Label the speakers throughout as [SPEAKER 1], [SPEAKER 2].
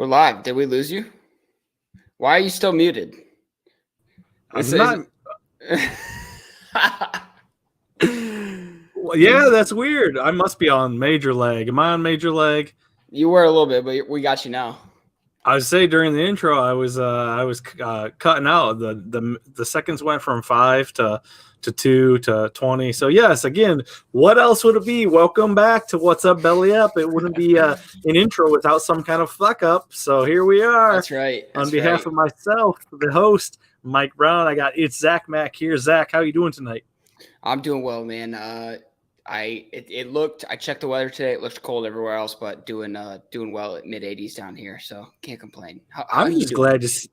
[SPEAKER 1] live. Did we lose you? Why are you still muted?
[SPEAKER 2] I'm not. Well, yeah, that's weird. I must be on major leg. Am I on major leg?
[SPEAKER 1] You were a little bit, but we got you now.
[SPEAKER 2] I would say during the intro, I was cutting out. The seconds went from 5 to 2 to 20. So yes, again, what else would it be? Welcome back to What's Up Belly Up. It wouldn't be an intro without some kind of fuck up. So here we are.
[SPEAKER 1] That's right.
[SPEAKER 2] On behalf of myself, the host, Mike Brown, it's Zach Mack here. Zach, how you doing tonight?
[SPEAKER 1] I'm doing well, man. I checked the weather today. It looked cold everywhere else, but doing well at mid-80s down here, so can't complain.
[SPEAKER 2] I'm just glad to see.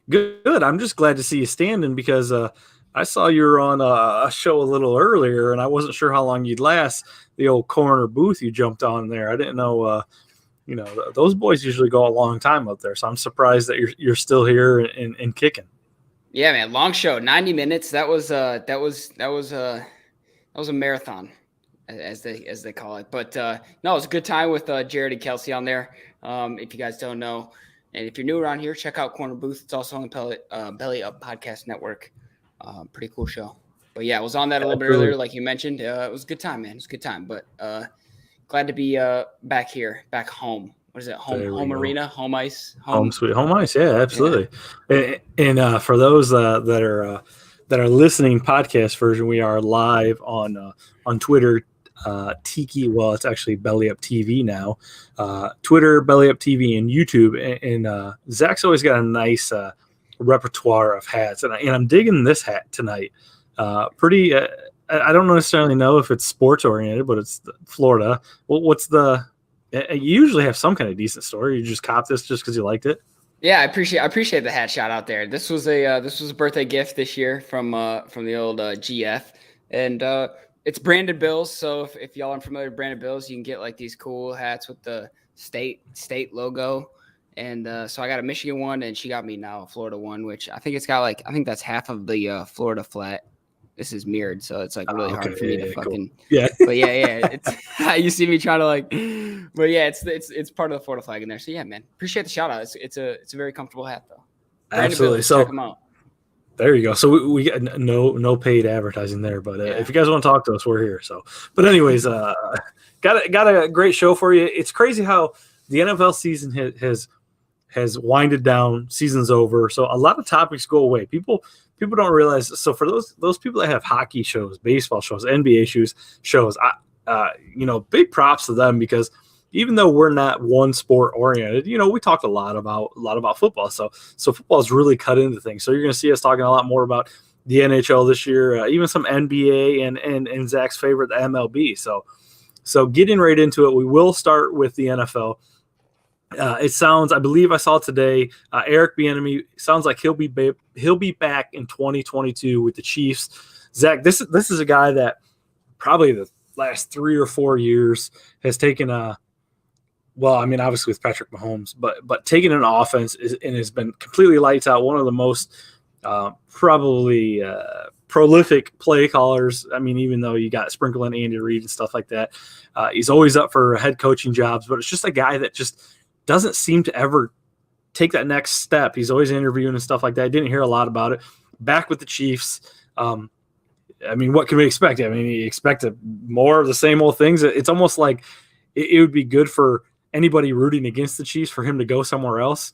[SPEAKER 2] Good. I'm just glad to see you standing because I saw you were on a show a little earlier, and I wasn't sure how long you'd last. The old corner booth you jumped on there. I didn't know. Those boys usually go a long time up there, so I'm surprised that you're still here and kicking. Yeah,
[SPEAKER 1] man, long show, 90 minutes. That was a marathon, as they call it. But no, it was a good time with Jared and Kelsey on there. If you guys don't know, and if you're new around here, check out Corner Booth. It's also on the Belly Up Podcast Network. Pretty cool show. But yeah, I was on that a little bit earlier, like you mentioned. It was a good time, man. It was a good time. But glad to be back here, back home. What is it? Home arena, home ice,
[SPEAKER 2] home sweet home ice. Yeah, absolutely. Yeah. And for those that are listening, podcast version, we are live on Twitter, Tiki. Well, it's actually Belly Up TV now. Twitter, Belly Up TV, and YouTube. And Zach's always got a nice repertoire of hats, and I'm digging this hat tonight. Pretty. I don't necessarily know if it's sports oriented, but it's Florida. What's the? You usually have some kind of decent story. You just cop this just because you liked it.
[SPEAKER 1] Yeah, I appreciate the hat shot out there. This was a birthday gift this year from the old GF, and it's branded Bills. So if y'all aren't familiar with branded Bills, you can get like these cool hats with the state logo. And so I got a Michigan one, and she got me now a Florida one, which I think it's got that's half of the Florida flat. This is mirrored, so it's like really hard for me to fucking. Cool. Yeah. But yeah. It's you see me trying to but yeah, it's part of the Florida flag in there. So yeah, man, appreciate the shout out. It's a very comfortable hat though.
[SPEAKER 2] Absolutely. So check them out. There you go. So we get no paid advertising there, but if you guys want to talk to us, we're here. So, but anyways, got a great show for you. It's crazy how the NFL season has winded down. Season's over, so a lot of topics go away. People don't realize. So for those people that have hockey shows, baseball shows, NBA shows, big props to them, because even though we're not one sport oriented, we talked a lot about football. So football is really cut into things. So you're going to see us talking a lot more about the NHL this year, even some NBA and Zach's favorite, the MLB. So getting right into it, we will start with the NFL. It sounds, I believe I saw today, Eric Bieniemy sounds like he'll be back in 2022 with the Chiefs. Zach, this is a guy that probably the last 3 or 4 years has taken obviously with Patrick Mahomes, but taking an offense and has been completely lights out. One of the most probably prolific play callers. I mean, even though you got Sprinkle and Andy Reid and stuff like that, he's always up for head coaching jobs. But it's just a guy that just doesn't seem to ever take that next step. He's always interviewing and stuff like that. I didn't hear a lot about it. Back with the Chiefs. What can we expect? You expect more of the same old things. It's almost like it would be good for anybody rooting against the Chiefs for him to go somewhere else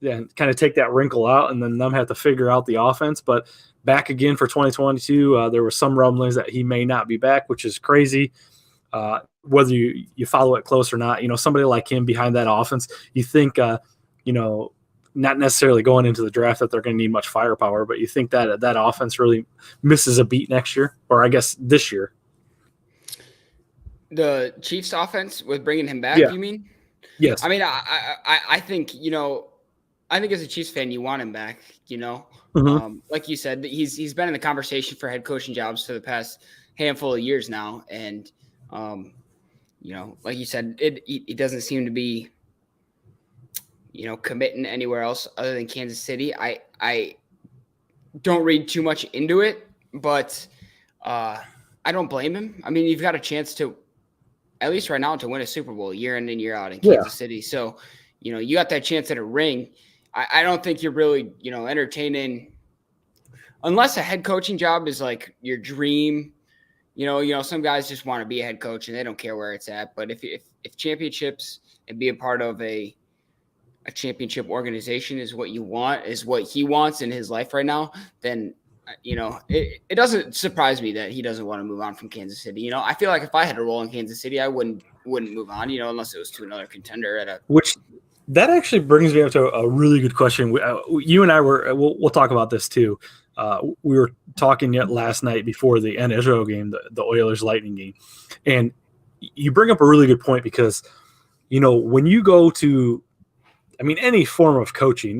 [SPEAKER 2] and kind of take that wrinkle out, and then them have to figure out the offense. But back again for 2022, there were some rumblings that he may not be back, which is crazy. Whether you follow it close or not, somebody like him behind that offense, you think, not necessarily going into the draft that they're going to need much firepower, but you think that offense really misses a beat next year, or I guess this year.
[SPEAKER 1] The Chiefs offense with bringing him back, You mean?
[SPEAKER 2] Yes.
[SPEAKER 1] I mean, I think, I think as a Chiefs fan, you want him back,
[SPEAKER 2] Mm-hmm.
[SPEAKER 1] Like you said, he's been in the conversation for head coaching jobs for the past handful of years now. And, like you said, it doesn't seem to be, committing anywhere else other than Kansas City. I don't read too much into it, but I don't blame him. I mean, you've got a chance to, at least right now, to win a Super Bowl year in and year out in Kansas City. So, you got that chance at a ring. I don't think you're really, entertaining unless a head coaching job is like your dream. Some guys just want to be a head coach and they don't care where it's at. But if championships and be a part of a championship organization is what you want, is what he wants in his life right now, then it doesn't surprise me that he doesn't want to move on from Kansas City. I feel like if I had a role in Kansas City, I wouldn't move on, unless it was to another contender
[SPEAKER 2] which that actually brings me up to a really good question. You and I we'll talk about this too. We were talking last night before the NHL game, the Oilers Lightning game, and you bring up a really good point because, when you go to, any form of coaching,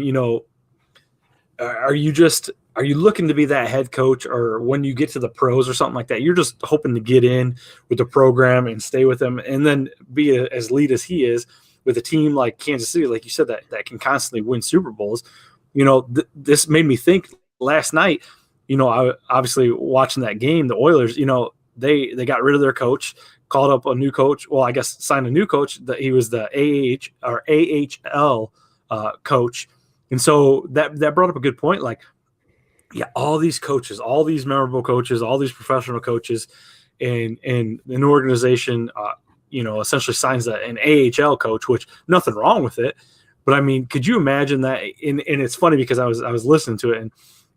[SPEAKER 2] are you looking to be that head coach, or when you get to the pros or something like that, you're just hoping to get in with the program and stay with them and then be as lead as he is with a team like Kansas City, like you said, that can constantly win Super Bowls. This made me think last night, I obviously watching that game, the Oilers, they got rid of their coach, called up a new coach. Well, I guess signed a new coach that he was the AHL coach. And so that brought up a good point. Like, yeah, all these coaches, all these memorable coaches, all these professional coaches, and an organization, essentially signs an AHL coach, which nothing wrong with it. But could you imagine that? And it's funny because I was listening to it,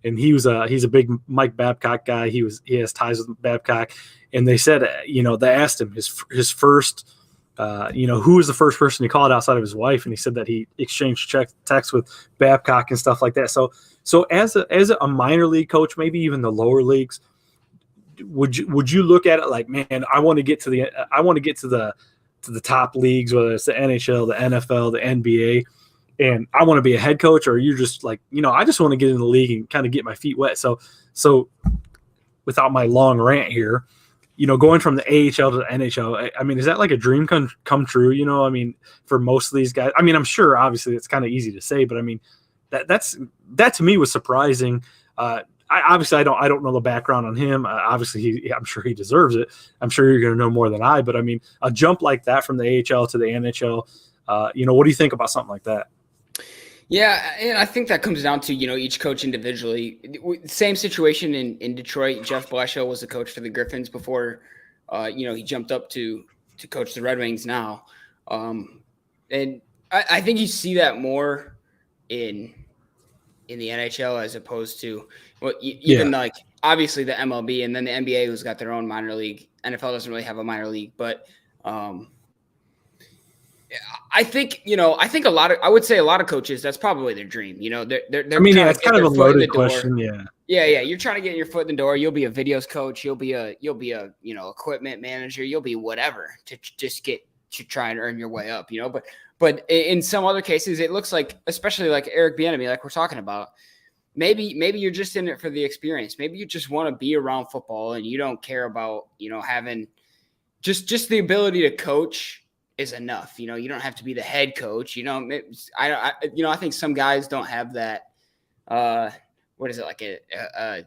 [SPEAKER 2] and he's a big Mike Babcock guy. He has ties with Babcock, and they said, they asked him his first, who was the first person he called outside of his wife, and he said that he exchanged texts with Babcock and stuff like that. So as a minor league coach, maybe even the lower leagues, would you look at it like, man, I want to get to the top leagues, whether it's the NHL, the NFL, the NBA, and I want to be a head coach, or are you just like, I just want to get in the league and kind of get my feet wet. So without my long rant here, going from the AHL to the NHL, is that like a dream come true? For most of these guys, I'm sure obviously it's kind of easy to say, but that to me was surprising. I don't know the background on him. Obviously, I'm sure he deserves it. I'm sure you're going to know more than I. But a jump like that from the AHL to the NHL, what do you think about something like that?
[SPEAKER 1] Yeah, and I think that comes down to each coach individually. Same situation in Detroit. Jeff Blashill was the coach for the Griffins before, he jumped up to coach the Red Wings now, and I think you see that more in the NHL as opposed to like obviously the MLB and then the NBA, who's got their own minor league. NFL doesn't really have a minor league, but I think a lot of coaches, that's probably their dream. They're
[SPEAKER 2] it's kind of a loaded question.
[SPEAKER 1] Yeah. You're trying to get your foot in the door. You'll be a videos coach. You'll be a equipment manager. You'll be whatever to just get to try and earn your way up. But in some other cases, it looks like, especially like Eric Bieniemy, like we're talking about, maybe you're just in it for the experience. Maybe you just want to be around football and you don't care about, having just the ability to coach is enough. You don't have to be the head coach. I think some guys don't have that. What is it, like a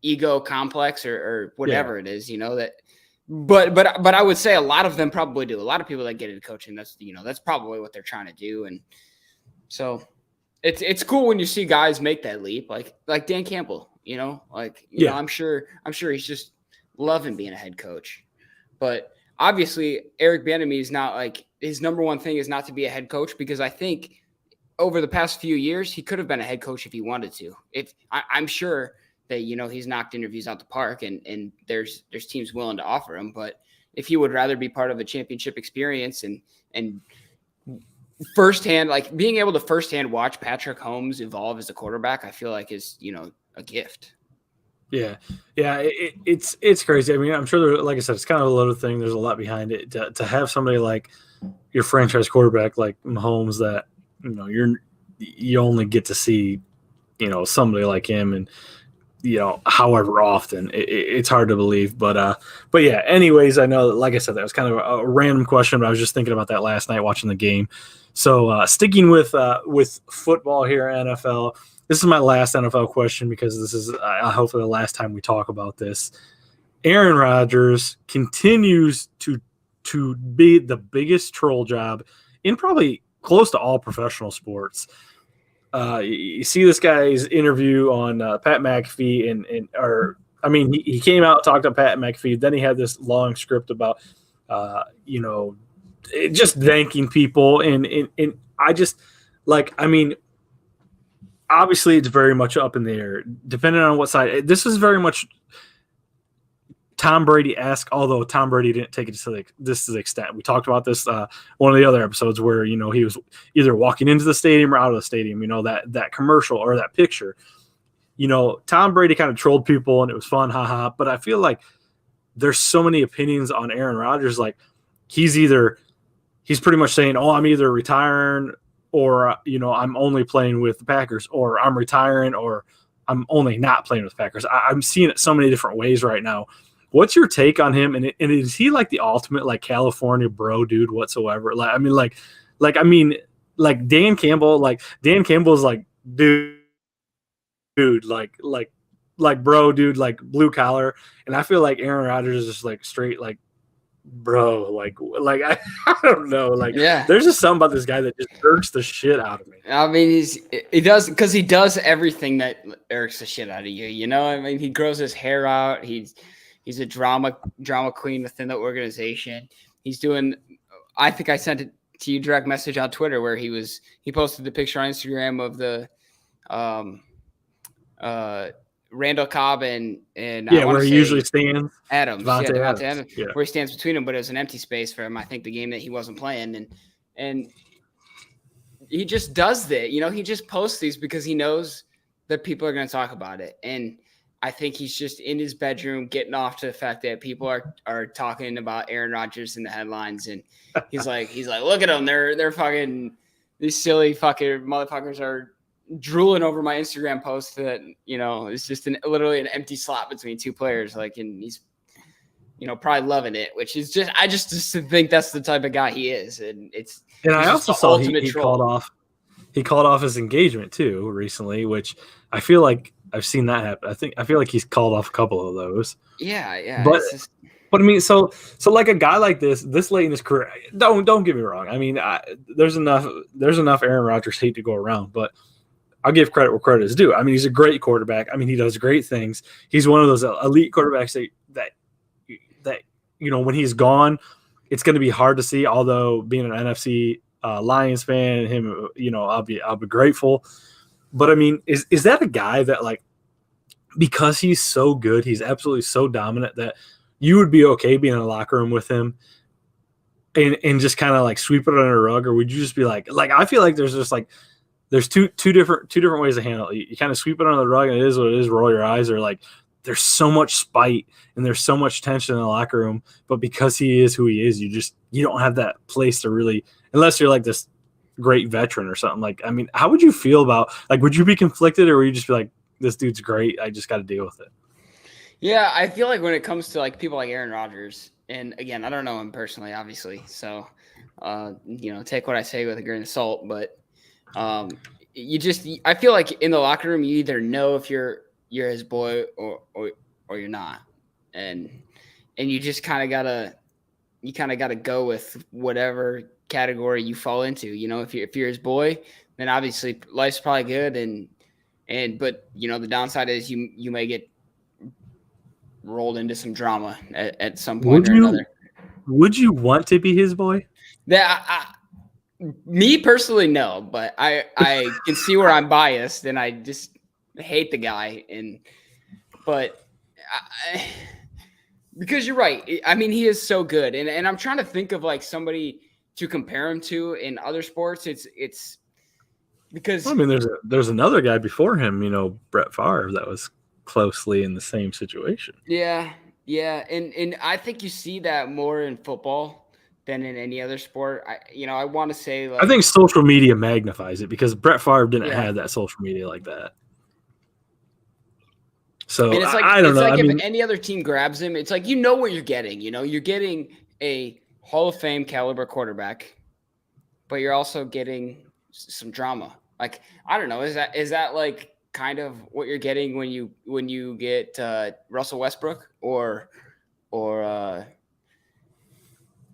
[SPEAKER 1] ego complex or whatever it is, that. But I would say a lot of them probably do. A lot of people that get into coaching, that's probably what they're trying to do. And so it's cool when you see guys make that leap, like Dan Campbell, I'm sure he's just loving being a head coach. But obviously Eric Bieniemy is not, like, his number one thing is not to be a head coach, because I think over the past few years he could have been a head coach if he wanted to. I'm sure that, he's knocked interviews out the park and there's teams willing to offer him. But if he would rather be part of a championship experience and firsthand, like being able to firsthand watch Patrick Mahomes evolve as a quarterback, I feel like is, a gift.
[SPEAKER 2] Yeah. It's crazy. I'm sure like I said, it's kind of a loaded thing. There's a lot behind it to have somebody like your franchise quarterback, like Mahomes, that, you only get to see, somebody like him and, however often. It's hard to believe, but yeah. Anyways, I know, like I said, that was kind of a random question, but I was just thinking about that last night watching the game. So sticking with football here, NFL. This is my last NFL question, because this is hopefully the last time we talk about this. Aaron Rodgers continues to be the biggest troll job in probably close to all professional sports. You see this guy's interview on Pat McAfee, he came out, talked to Pat McAfee. Then he had this long script about, just thanking people. And I just obviously it's very much up in the air, depending on what side. This is very much Tom Brady-esque, although Tom Brady didn't take it to the extent. We talked about this one of the other episodes where, he was either walking into the stadium or out of the stadium, that commercial or that picture. Tom Brady kind of trolled people and it was fun, haha. But I feel like there's so many opinions on Aaron Rodgers. Like he's pretty much saying, oh, I'm either retiring or, I'm only playing with the Packers, or I'm retiring or I'm only not playing with the Packers. I'm seeing it so many different ways right now. What's your take on him? And is he like the ultimate like California bro dude whatsoever? Like Dan Campbell. Like Dan Campbell's like dude, like bro dude, like blue collar. And I feel like Aaron Rodgers is just like straight like bro, like I don't know, like there's just something about this guy that just irks the shit out of me.
[SPEAKER 1] I mean, he does everything that irks the shit out of you. He grows his hair out. He's a drama queen within the organization. He's doing. I think I sent it to you direct message on Twitter where he posted the picture on Instagram of the Randall Cobb and
[SPEAKER 2] where he usually stands.
[SPEAKER 1] Adams, Adams. Yeah. Where he stands between them, but it was an empty space for him. I think the game that he wasn't playing, and he just does that. He just posts these because he knows that people are going to talk about it. And I think he's just in his bedroom getting off to the fact that people are talking about Aaron Rodgers in the headlines. And he's like, look at them. They're fucking, these silly fucking motherfuckers are drooling over my Instagram post that, it's just literally an empty slot between two players. Like, and he's, probably loving it, which is just, I just think that's the type of guy he is. And
[SPEAKER 2] I also saw he called off his engagement too recently, which I feel like I've seen that happen. I feel like he's called off a couple of those.
[SPEAKER 1] Yeah.
[SPEAKER 2] But I mean, so like a guy like this late in his career, don't get me wrong. I mean, there's enough Aaron Rodgers hate to go around, but I'll give credit where credit is due. I mean, he's a great quarterback. I mean, he does great things. He's one of those elite quarterbacks that when he's gone, it's going to be hard to see. Although being an NFC Lions fan, him, I'll be grateful. But I mean, is that a guy that like, because he's so good, he's absolutely so dominant that you would be okay being in a locker room with him and just kind of like sweep it under the rug? Or would you just be like I feel like there's just like there's two different ways to handle it. You kind of sweep it under the rug and it is what it is, roll your eyes, or like there's so much spite and there's so much tension in the locker room, but because he is who he is, you don't have that place to really, unless you're like this great veteran or something. Like, I mean, how would you feel about, like, would you be conflicted, or would you just be like, this dude's great, I just got to deal with it?
[SPEAKER 1] Yeah, I feel like when it comes to like people like Aaron Rodgers, and again, I don't know him personally, obviously, so take what I say with a grain of salt, but I feel like in the locker room, you either know if you're his boy or you're not, and you just kind of gotta go with whatever category you fall into. If you're his boy, then obviously life's probably good, but the downside is you may get rolled into some drama at some point or another.
[SPEAKER 2] Would you want to be his boy?
[SPEAKER 1] Me personally, no, but I can see where I'm biased, and I just hate the guy. Because you're right. I mean, he is so good, and I'm trying to think of like somebody to compare him to in other sports. It's because
[SPEAKER 2] I mean, there's another guy before him, Brett Favre, that was closely in the same situation.
[SPEAKER 1] Yeah, and I think you see that more in football than in any other sport. I want to say, like,
[SPEAKER 2] I think social media magnifies it because Brett Favre didn't have that social media like that. So
[SPEAKER 1] and it's like,
[SPEAKER 2] I don't know.
[SPEAKER 1] If any other team grabs him, it's like what you're getting. You're getting a Hall of Fame caliber quarterback, but you're also getting some drama. Like, I don't know, is that like kind of what you're getting when you get Russell Westbrook or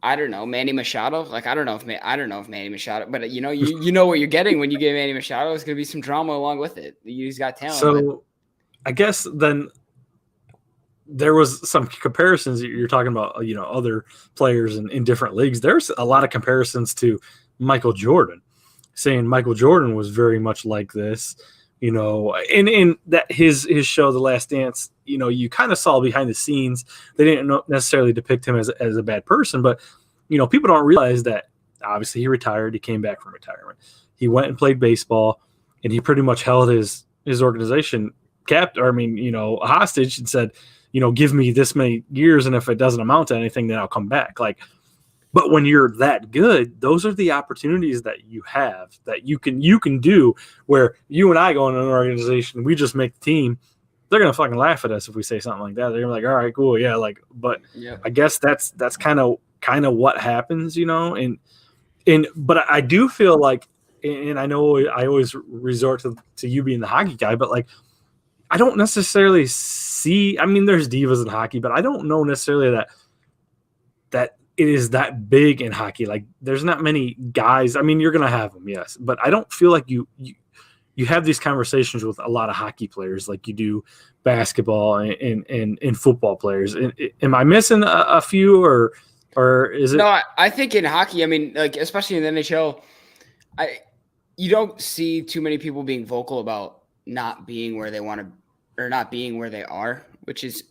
[SPEAKER 1] I don't know, Manny Machado. Like, I don't know if Manny Machado, but you know what you're getting when you get Manny Machado. It's going to be some drama along with it. He's got talent.
[SPEAKER 2] So I guess then there was some comparisons. You're talking about, other players in different leagues. There's a lot of comparisons to Michael Jordan, saying Michael Jordan was very much like this, in that his show, The Last Dance, you kind of saw behind the scenes. They didn't necessarily depict him as a bad person, but, people don't realize that obviously he retired. He came back from retirement. He went and played baseball, and he pretty much held his organization hostage and said, give me this many years, and if it doesn't amount to anything, then I'll come back. But when you're that good, those are the opportunities that you have that you can do, where you and I go in an organization, we just make the team. They're going to fucking laugh at us if we say something like that. They're going to be like, all right, cool. Yeah. But I guess that's kind of what happens, but I do feel like, and I know I always resort to you being the hockey guy, but I don't necessarily see, there's divas in hockey, but I don't know necessarily that it is that big in hockey. There's not many guys. You're going to have them, yes, but I don't feel like you have these conversations with a lot of hockey players like you do basketball and football players. Am I missing a few, or is it?
[SPEAKER 1] No, I think in hockey, especially in the NHL, you don't see too many people being vocal about not being where they want to, or not being where they are, which is,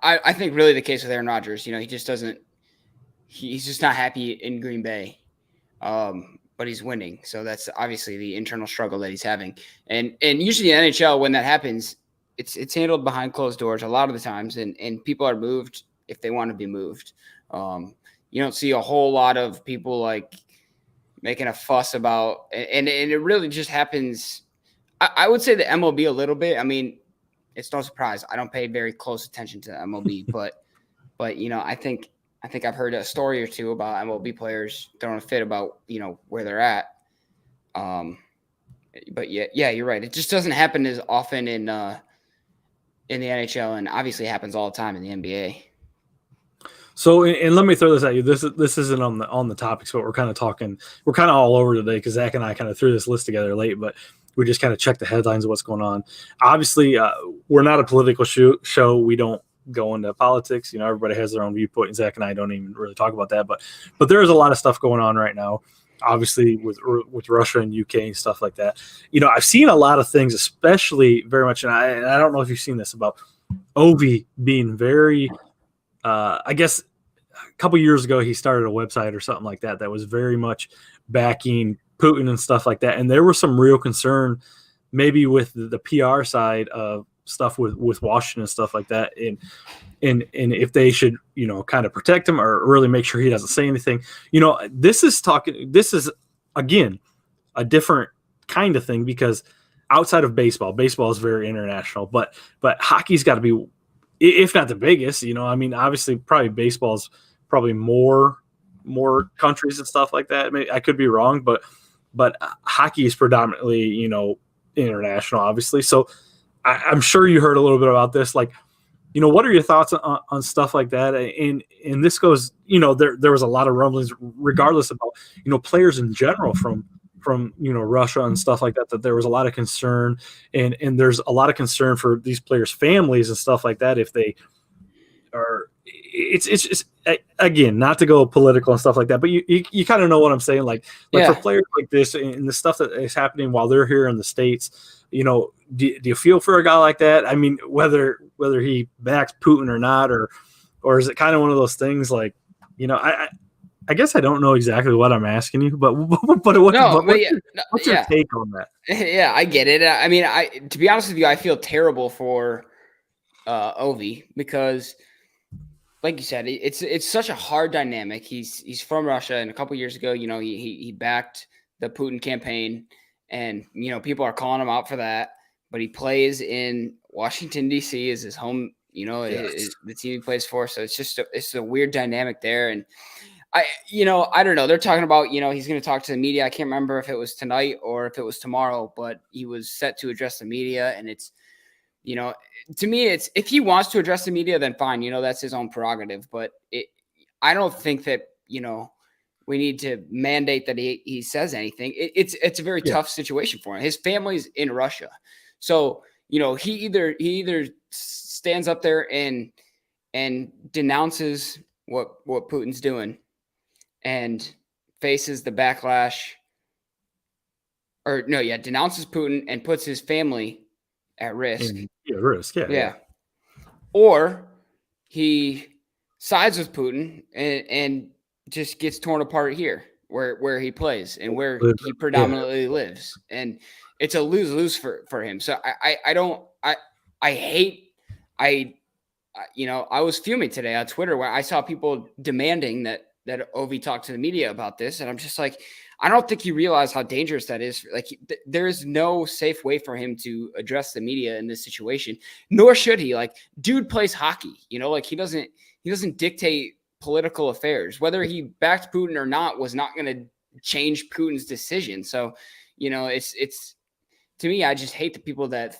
[SPEAKER 1] I think, really the case with Aaron Rodgers. He just doesn't. He's just not happy in Green Bay, but he's winning. So that's obviously the internal struggle that he's having. And usually in the NHL, when that happens, it's handled behind closed doors a lot of the times, and people are moved if they want to be moved. You don't see a whole lot of people making a fuss about, and it really just happens. I would say the MLB a little bit. It's no surprise. I don't pay very close attention to the MLB, but I think I've heard a story or two about MLB players throwing a fit about, where they're at. But yeah, you're right. It just doesn't happen as often in the NHL, and obviously happens all the time in the NBA.
[SPEAKER 2] So, and let me throw this at you. This isn't on the topics, but we're kind of all over today because Zach and I kind of threw this list together late, but we just kind of checked the headlines of what's going on. Obviously, we're not a political show. We don't go into politics. Everybody has their own viewpoint, and Zach and I don't even really talk about that. But there is a lot of stuff going on right now, obviously with Russia and UK and stuff like that. I've seen a lot of things, especially very much, and I don't know if you've seen this, about Ovi being very, I guess a couple years ago he started a website or something like that was very much backing Putin and stuff like that. And there was some real concern maybe with the PR side of stuff with Washington and stuff like that. And if they should, kind of protect him or really make sure he doesn't say anything. This is again, a different kind of thing, because outside of baseball is very international, but hockey's got to be, if not the biggest, obviously probably baseball's probably more countries and stuff like that. I could be wrong, but hockey is predominantly, international, obviously. So I'm sure you heard a little bit about this. What are your thoughts on stuff like that? And this goes, there was a lot of rumblings, regardless about, players in general from Russia and stuff like that, that there was a lot of concern, and there's a lot of concern for these players' families and stuff like that. If they are, it's again, not to go political and stuff like that, but you kind of know what I'm saying. For players like this and the stuff that is happening while they're here in the States, do you feel for a guy like that? Whether he backs Putin or not, or is it kind of one of those things I guess I don't know exactly what I'm asking you, but what's your take on that?
[SPEAKER 1] Yeah, I get it. To be honest with you, I feel terrible for Ovi, because, like you said, it's such a hard dynamic. He's from Russia, and a couple years ago, he backed the Putin campaign, and people are calling him out for that. But he plays in Washington D.C. is his home. Yes. The team he plays for. So it's a weird dynamic there, and I don't know. They're talking about, he's going to talk to the media. I can't remember if it was tonight or if it was tomorrow, but he was set to address the media. And it's, to me, it's, if he wants to address the media, then fine. That's his own prerogative. But I don't think that, we need to mandate that he says anything. It's a very tough situation for him. His family's in Russia. So, he either stands up there and denounces what Putin's doing and faces the backlash, denounces Putin and puts his family at risk.
[SPEAKER 2] Yeah.
[SPEAKER 1] Or he sides with Putin and just gets torn apart here where he plays and where he predominantly lives. And it's a lose-lose for him. So I was fuming today on Twitter where I saw people demanding that Ovi talk to the media about this. And I'm just like, I don't think you realize how dangerous that is. Like, there is no safe way for him to address the media in this situation, nor should he. Like, dude plays hockey, like he doesn't dictate political affairs. Whether he backed Putin or not was not going to change Putin's decision. So, it's to me, I just hate the people that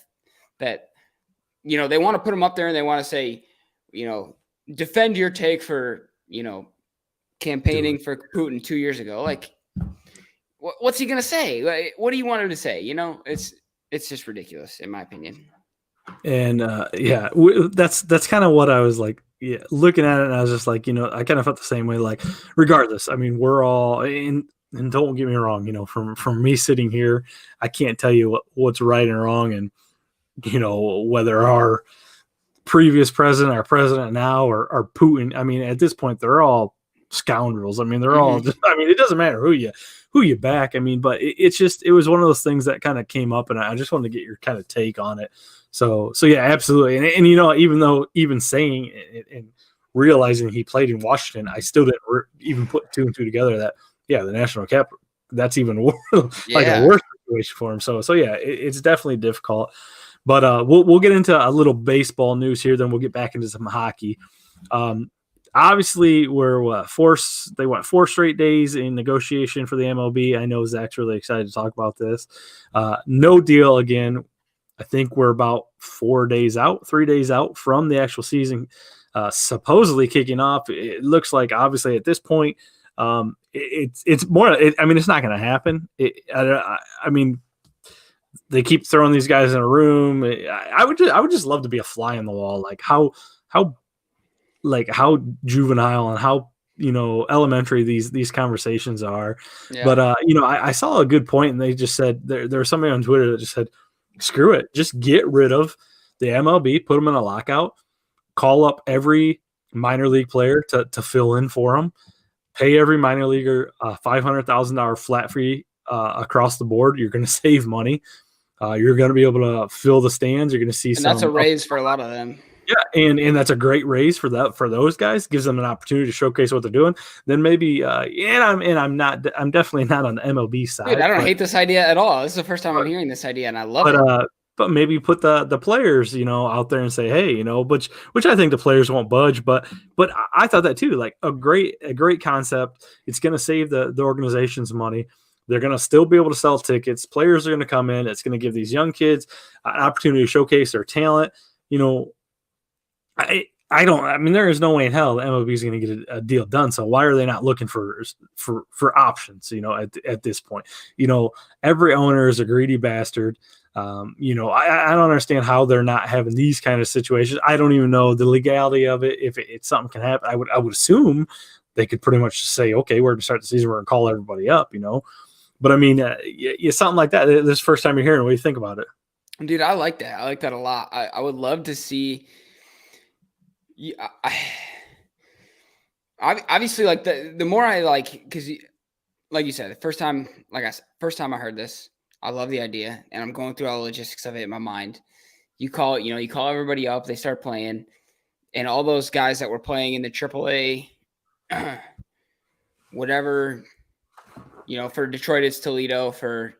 [SPEAKER 1] they want to put him up there and they want to say, defend your take for, campaigning for Putin 2 years ago. Like, what's he going to say? Like, what do you want him to say? It's just ridiculous in my opinion.
[SPEAKER 2] And that's kind of what I was like, looking at it. And I was just like, I kind of felt the same way. Like, regardless, I mean, we're all in, and don't get me wrong, from me sitting here, I can't tell you what's right and wrong. And, whether our previous president, our president now, or Putin, I mean, at this point, they're all scoundrels. I mean, they're all just, I mean, it doesn't matter who you back. I mean, but it was one of those things that kind of came up, and I just wanted to get your kind of take on it. So yeah, absolutely. And even saying it and realizing he played in Washington, I still didn't even put two and two together that, the national cap, that's even worse, like a worse situation for him. So yeah, it's definitely difficult. But we'll get into a little baseball news here, then we'll get back into some hockey. Obviously, they went 4 straight days in negotiation for the MLB. I know Zach's really excited to talk about this. No deal again. I think we're about 3 days out from the actual season supposedly kicking off. It looks like, obviously, at this point, it's more. I mean, it's not going to happen. I mean, they keep throwing these guys in a room. I would just love to be a fly on the wall. Like how juvenile and how elementary these conversations are. Yeah. But I saw a good point, and they just said there was somebody on Twitter that just said, screw it, just get rid of the MLB, put them in a lockout, call up every minor league player to fill in for them, pay every minor leaguer $500,000 flat fee across the board. You're going to save money. You're going to be able to fill the stands. You're going to see
[SPEAKER 1] and that's a raise for a lot of them.
[SPEAKER 2] Yeah, and that's a great raise for those guys. Gives them an opportunity to showcase what they're doing. Then maybe, I'm definitely not on the MLB side.
[SPEAKER 1] Dude, I don't hate this idea at all. This is the first time I'm hearing this idea, and I love it.
[SPEAKER 2] But maybe put the players, out there and say, hey, which I think the players won't budge. But I thought that too, like a great concept. It's going to save the organization's money. They're going to still be able to sell tickets. Players are going to come in. It's going to give these young kids an opportunity to showcase their talent. I mean, there is no way in hell the MLB is going to get a deal done. So why are they not looking for options? At this point, every owner is a greedy bastard. I don't understand how they're not having these kind of situations. I don't even know the legality of it. If it's something can happen, I would assume they could pretty much just say, okay, we're going to start the season. We're going to call everybody up, But I mean, something like that. This is the first time you're hearing. What do you think about it?
[SPEAKER 1] Dude, I like that. I like that a lot. I would love to see. Yeah, obviously, like the more I like, because like you said, the first time I heard this, I love the idea, and I'm going through all the logistics of it in my mind. You call everybody up, they start playing, and all those guys that were playing in the AAA, whatever, for Detroit it's Toledo, for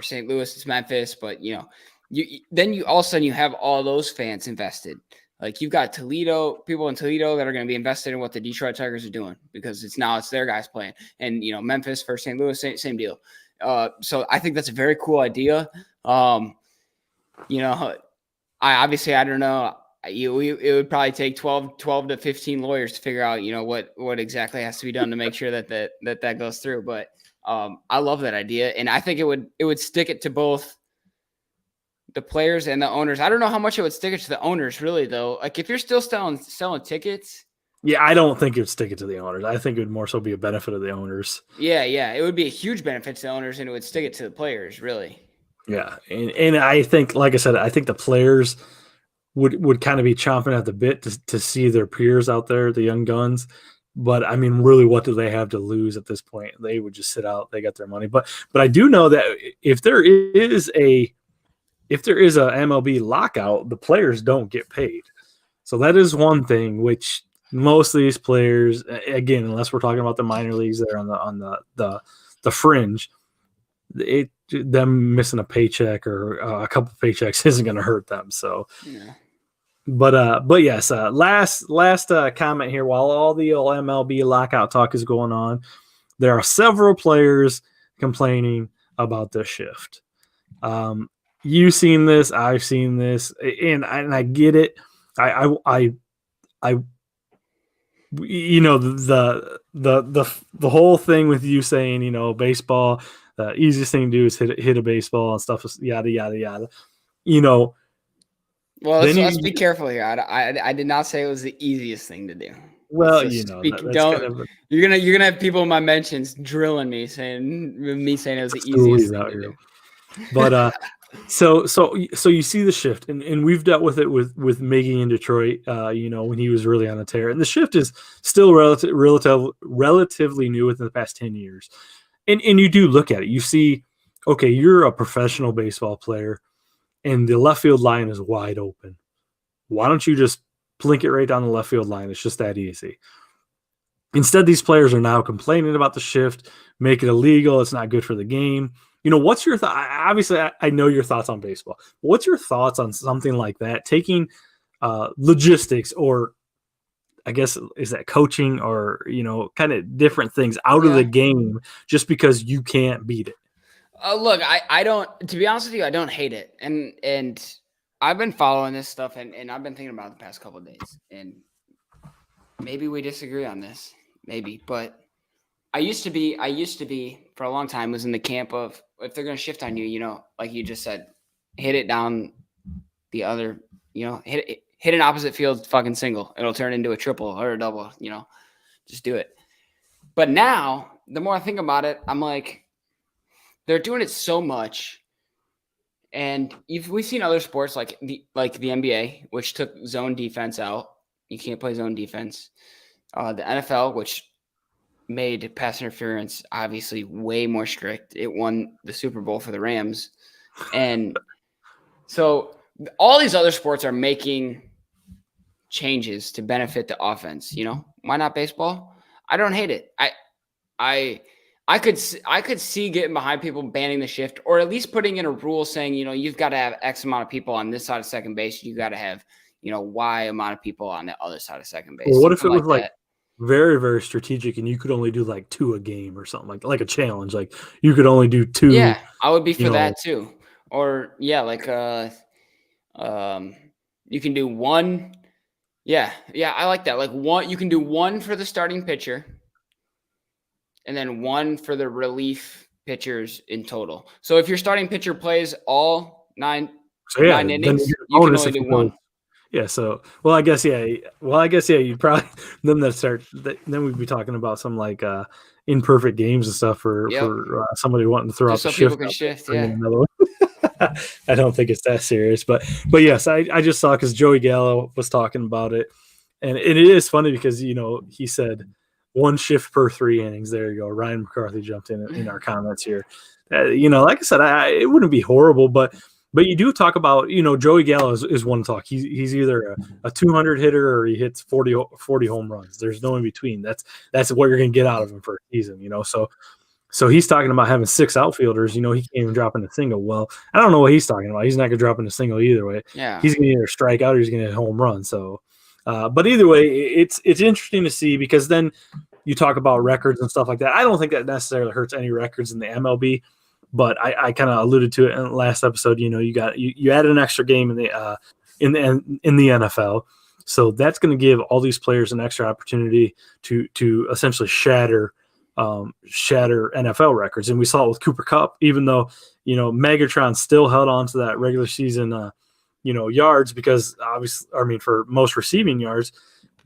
[SPEAKER 1] St. Louis it's Memphis, but then you all of a sudden you have all those fans invested. Like, you've got people in Toledo that are going to be invested in what the Detroit Tigers are doing because it's their guys playing. And, Memphis for St. Louis, same deal. So I think that's a very cool idea. I don't know. it would probably take 12 to 15 lawyers to figure out, what exactly has to be done to make sure that goes through. But I love that idea, and I think it would stick it to both the players and the owners. I don't know how much it would stick it to the owners, really, though. Like, if you're still selling tickets.
[SPEAKER 2] Yeah, I don't think it would stick it to the owners. I think it would more so be a benefit of the owners.
[SPEAKER 1] Yeah, it would be a huge benefit to the owners, and it would stick it to the players, really.
[SPEAKER 2] Yeah, and I think, like I said, I think the players would kind of be chomping at the bit to see their peers out there, the young guns. But I mean, really, what do they have to lose at this point? They would just sit out. They got their money. But I do know that if there is a MLB lockout, the players don't get paid. So that is one thing which most of these players, again, unless we're talking about the minor leagues that are on the fringe, them missing a paycheck or a couple of paychecks isn't going to hurt them. So,
[SPEAKER 1] yeah.
[SPEAKER 2] But yes, last comment here. While all the old MLB lockout talk is going on, there are several players complaining about this shift. You've seen this, I've seen this, and I get it. I the whole thing with you saying, baseball, the easiest thing to do is hit a baseball and stuff, yada yada yada.
[SPEAKER 1] Well, let's be careful here. I did not say it was the easiest thing to do.
[SPEAKER 2] Well,
[SPEAKER 1] you're gonna have people in my mentions drilling me saying it was the easiest thing to do.
[SPEAKER 2] But so you see the shift, and we've dealt with it with Miggy in Detroit, when he was really on a tear, and the shift is still relatively new within the past 10 years. And you do look at it, you see, okay, you're a professional baseball player, and the left field line is wide open. Why don't you just blink it right down the left field line? It's just that easy. Instead, these players are now complaining about the shift, make it illegal. It's not good for the game. What's your thought? Obviously, I know your thoughts on baseball. What's your thoughts on something like that? Taking logistics, or I guess, is that coaching, or, kind of different things out of the game just because you can't beat it?
[SPEAKER 1] Look, I don't, to be honest with you, I don't hate it. And I've been following this stuff, and I've been thinking about it the past couple of days. And maybe we disagree on this, maybe, but I used to be for a long time, was in the camp of, if they're going to shift on you, like you just said, hit it down the other, hit an opposite field fucking single. It'll turn into a triple or a double, just do it. But now, the more I think about it, I'm like, they're doing it so much. And we've seen other sports like the NBA, which took zone defense out. You can't play zone defense. The NFL, which made pass interference obviously way more strict. It won the Super Bowl for the Rams. And so all these other sports are making changes to benefit the offense. Why not baseball? I don't hate it. I could see getting behind people banning the shift, or at least putting in a rule saying, you've got to have X amount of people on this side of second base. You got to have, Y amount of people on the other side of second base.
[SPEAKER 2] Well, what if it was like very, very strategic, and you could only do like 2 a game or something, like a challenge, like you could only do 2?
[SPEAKER 1] Yeah, I would be for that too. Or like you can do 1. Yeah, I like that. Like 1, you can do 1 for the starting pitcher, and then 1 for the relief pitchers in total. So if your starting pitcher plays all 9 innings, you can only do 1.
[SPEAKER 2] Yeah. So, I guess, you'd probably then we'd be talking about some like imperfect games and stuff for somebody wanting to throw out the shift.
[SPEAKER 1] People can shift.
[SPEAKER 2] I don't think it's that serious, but yes, I just saw, because Joey Gallo was talking about it, and it is funny because he said 1 shift per 3 innings. There you go. Ryan McCarthy jumped in our comments here. Like I said, it wouldn't be horrible, but you do talk about, Joey Gallo is one talk. He's either a 200 hitter or he hits 40 home runs. There's no in between. That's what you're going to get out of him for a season, So he's talking about having 6 outfielders. He can't even drop in a single. Well, I don't know what he's talking about. He's not going to drop in a single either way.
[SPEAKER 1] Yeah.
[SPEAKER 2] He's going to either strike out or he's going to hit a home run. So, but either way, it's interesting to see, because then you talk about records and stuff like that. I don't think that necessarily hurts any records in the MLB. But I kind of alluded to it in the last episode. You added an extra game in in the NFL. So that's going to give all these players an extra opportunity to essentially shatter NFL records. And we saw it with Cooper Kupp, even though, Megatron still held on to that regular season, yards because for most receiving yards,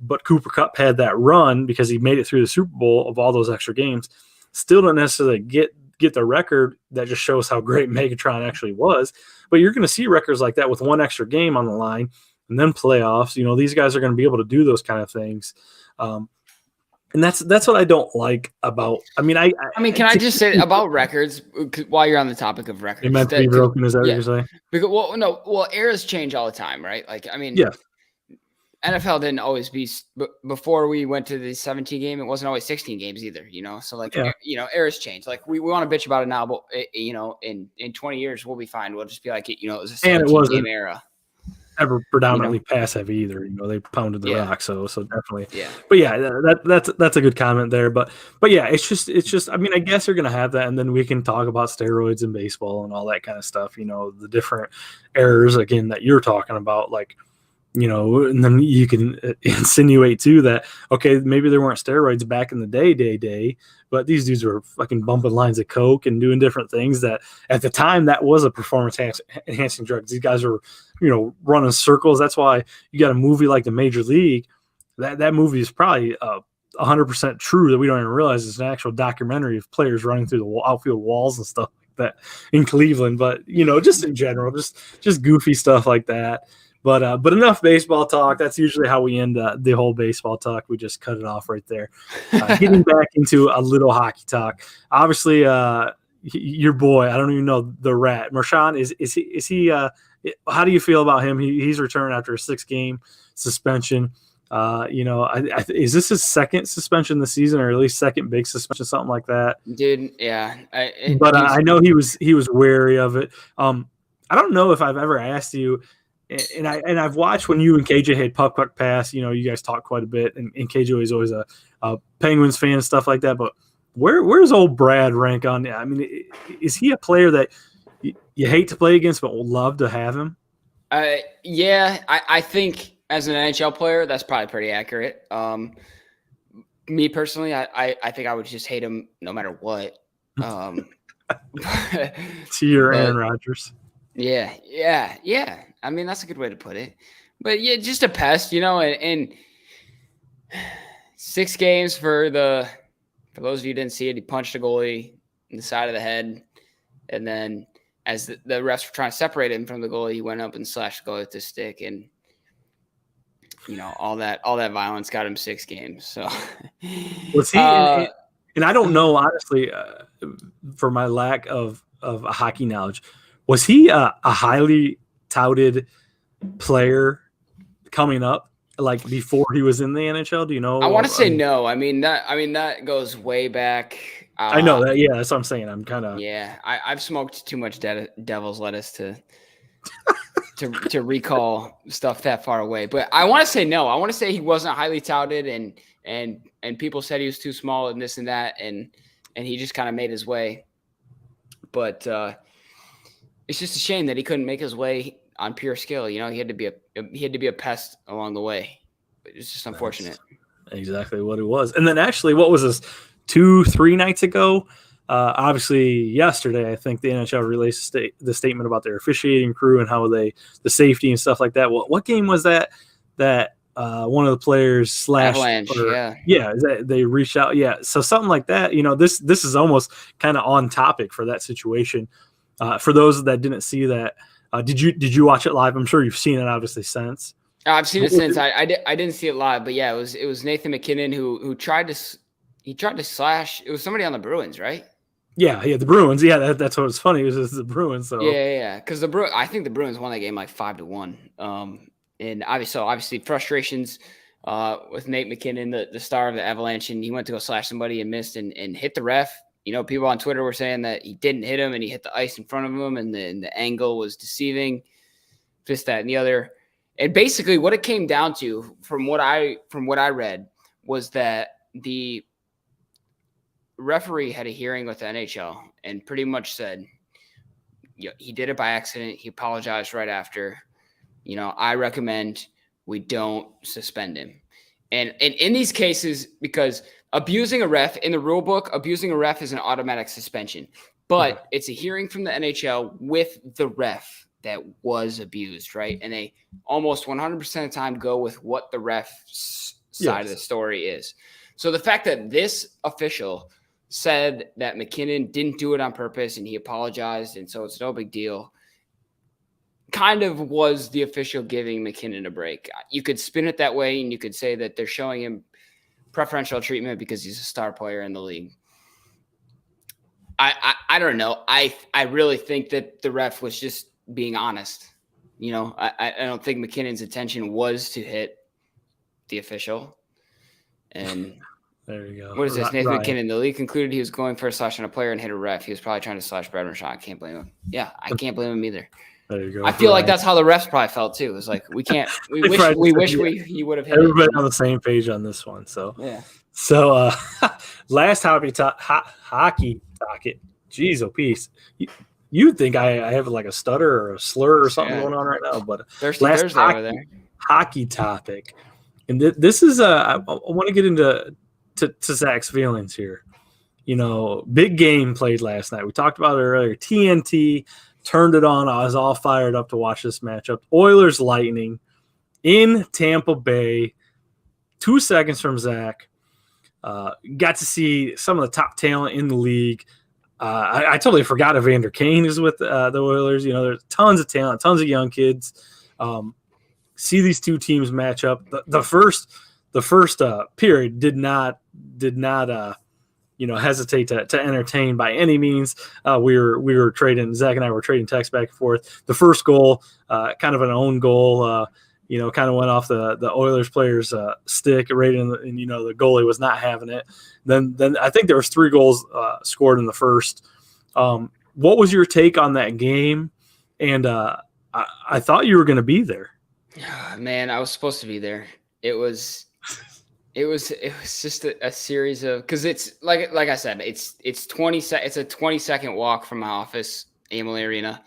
[SPEAKER 2] but Cooper Kupp had that run because he made it through the Super Bowl of all those extra games. Still don't necessarily get the record. That just shows how great Megatron actually was. But you're going to see records like that with one extra game on the line. And then playoffs, these guys are going to be able to do those kind of things. And that's what I don't like about. Can
[SPEAKER 1] I just say about records while you're on the topic of records?
[SPEAKER 2] It meant to be broken, is that what you're saying?
[SPEAKER 1] Because eras change all the time, right?
[SPEAKER 2] Yeah.
[SPEAKER 1] NFL didn't always be before we went to the 17 game. It wasn't always 16 games either, So eras change. Like we want to bitch about it now, but in 20 years we'll be fine. We'll just be like, it was a 17 game era.
[SPEAKER 2] Ever predominantly pass heavy either. They pounded the rock, so definitely.
[SPEAKER 1] Yeah.
[SPEAKER 2] But yeah, that's a good comment there. But yeah, it's just. I guess you're gonna have that, and then we can talk about steroids in baseball and all that kind of stuff. The different errors again that you're talking about, like. And then you can insinuate too that, okay, maybe there weren't steroids back in the day, but these dudes were fucking bumping lines of coke and doing different things that at the time that was a performance enhancing drug. These guys were, running circles. That's why you got a movie like The Major League. That movie is probably 100% true that we don't even realize it's an actual documentary of players running through the outfield walls and stuff like that in Cleveland. But, just in general, just goofy stuff like that. But enough baseball talk. That's usually how we end the whole baseball talk. We just cut it off right there. Getting back into a little hockey talk. Obviously, your boy, I don't even know, the Rat, Marchand, is he? How do you feel about him? He's returned after a 6-game suspension. Is this his second suspension this season, or at least second big suspension, something like that?
[SPEAKER 1] Dude, yeah.
[SPEAKER 2] I know he was wary of it. I don't know if I've ever asked you. And I've watched when you and KJ had puck pass. You guys talk quite a bit, and KJ is always a Penguins fan and stuff like that. But where's old Brad rank on that? Is he a player that you hate to play against but would love to have him?
[SPEAKER 1] Yeah, I think as an NHL player, that's probably pretty accurate. Me personally, I think I would just hate him no matter what.
[SPEAKER 2] To your Aaron Rodgers.
[SPEAKER 1] Yeah. That's a good way to put it. But yeah, just a pest, and 6 games for those of you who didn't see it, he punched a goalie in the side of the head. And then as the refs were trying to separate him from the goalie, he went up and slashed the goalie with his stick. And, all that violence got him 6 games. So
[SPEAKER 2] was he, and I don't know, honestly, for my lack of hockey knowledge, was he a highly touted player coming up, like before he was in the NHL? Do you know?
[SPEAKER 1] I want to say no. That goes way back.
[SPEAKER 2] I know that. Yeah, that's what I'm saying. I'm kind of.
[SPEAKER 1] Yeah, I've smoked too much devil's lettuce to recall stuff that far away. But I want to say no. I want to say he wasn't highly touted, and people said he was too small and this and that, and he just kind of made his way. But it's just a shame that he couldn't make his way on pure skill. He had to be a pest along the way. It's just unfortunate.
[SPEAKER 2] That's exactly what it was. And then actually, what was this? 2-3 nights ago? Obviously, yesterday, I think the NHL released the statement about their officiating crew and how the safety and stuff like that. What game was that? That one of the players slashed.
[SPEAKER 1] Avalanche,
[SPEAKER 2] they reached out. Yeah, so something like that. This is almost kind of on topic for that situation. For those that didn't see that, did you watch it live? I'm sure you've seen it obviously since.
[SPEAKER 1] I've seen it since. I didn't see it live, but yeah, it was Nathan McKinnon who tried to slash. It was somebody on the Bruins, right?
[SPEAKER 2] Yeah, the Bruins. Yeah, that's what was funny. It was the Bruins. So
[SPEAKER 1] yeah, because I think the Bruins won that game like 5-1. And obviously frustrations with Nate McKinnon, the star of the Avalanche, and he went to go slash somebody and missed and hit the ref. People on Twitter were saying that he didn't hit him and he hit the ice in front of him and the angle was deceiving, this, that, and the other. And basically what it came down to from what I read was that the referee had a hearing with the NHL and pretty much said, he did it by accident. He apologized right after. I recommend we don't suspend him. And in these cases, because abusing a ref in the rule book, abusing a ref is an automatic suspension. But it's a hearing from the NHL with the ref that was abused, right? And they almost 100% of the time go with what the ref's side of the story is. So the fact that this official said that McKinnon didn't do it on purpose and he apologized, and so it's no big deal, kind of was the official giving McKinnon a break. You could spin it that way, and you could say that they're showing him preferential treatment because he's a star player in the league. I don't know. I really think that the ref was just being honest. I don't think McKinnon's intention was to hit the official. And
[SPEAKER 2] there you go.
[SPEAKER 1] What is this? Nathan McKinnon. The league concluded he was going for a slash on a player and hit a ref. He was probably trying to slash Brad Marchand. I can't blame him. Yeah, I can't blame him either.
[SPEAKER 2] There you go.
[SPEAKER 1] I feel like that's how the refs probably felt too. It's like we wish you would have hit
[SPEAKER 2] everybody on the same page on this one. So
[SPEAKER 1] yeah.
[SPEAKER 2] So last hockey docket. Jeez, oh peace. You'd think I have like a stutter or a slur or something going on right now, but
[SPEAKER 1] Thursday over there.
[SPEAKER 2] Hockey topic, and this is I want to get into Zach's feelings here. Big game played last night. We talked about it earlier. TNT turned it on. I was all fired up to watch this matchup. Oilers Lightning in Tampa Bay. 2 seconds from Zach. Got to see some of the top talent in the league. I totally forgot Evander Kane is with the Oilers. There's tons of talent, tons of young kids. See these two teams match up. The first period did not hesitate to entertain by any means. We were trading. Zach and I were trading texts back and forth. The first goal, kind of an own goal. Kind of went off the Oilers player's stick right in, and the goalie was not having it. Then I think there was 3 goals scored in the first. What was your take on that game? And I thought you were going to be there.
[SPEAKER 1] Man, I was supposed to be there. It was just a series of, because it's like I said, it's a 20-second walk from my office, Amalie Arena.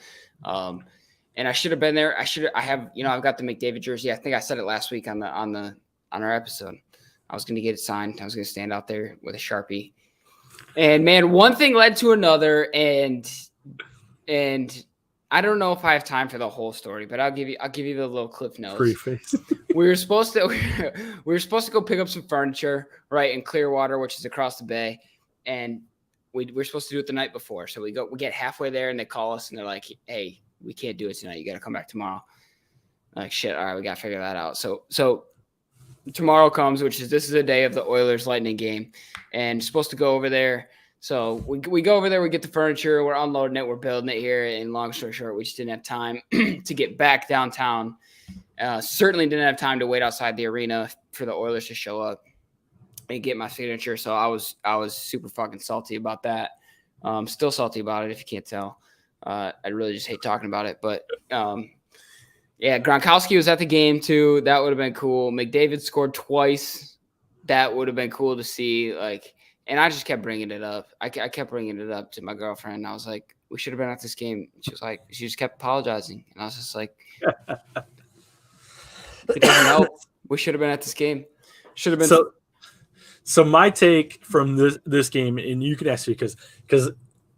[SPEAKER 1] And I should have been there. I've got the McDavid jersey. I think I said it last week on our episode. I was going to get it signed. I was going to stand out there with a Sharpie. And man, one thing led to another, and I don't know if I have time for the whole story, but I'll give you the little cliff notes.
[SPEAKER 2] Pretty face.
[SPEAKER 1] we were supposed to go pick up some furniture right in Clearwater, which is across the bay, and we're supposed to do it the night before. So we get halfway there, and they call us, and they're like, "Hey, we can't do it tonight. You got to come back tomorrow." I'm like, shit. All right, we got to figure that out. So tomorrow comes, this is the day of the Oilers Lightning game, and supposed to go over there. So we go over there, we get the furniture, we're unloading it, we're building it here. And long story short, we just didn't have time to get back downtown. Certainly didn't have time to wait outside the arena for the Oilers to show up and get my signature. So I was super fucking salty about that. Still salty about it, if you can't tell. I really just hate talking about it. But yeah, Gronkowski was at the game too. That would have been cool. McDavid scored twice. That would have been cool to see. And I just kept bringing it up. I kept bringing it up to my girlfriend. I was like, we should have been at this game. She was like, she just kept apologizing. And I was just like, it doesn't help. We should have been at this game. Should have been.
[SPEAKER 2] So my take from this game, and you could ask me, because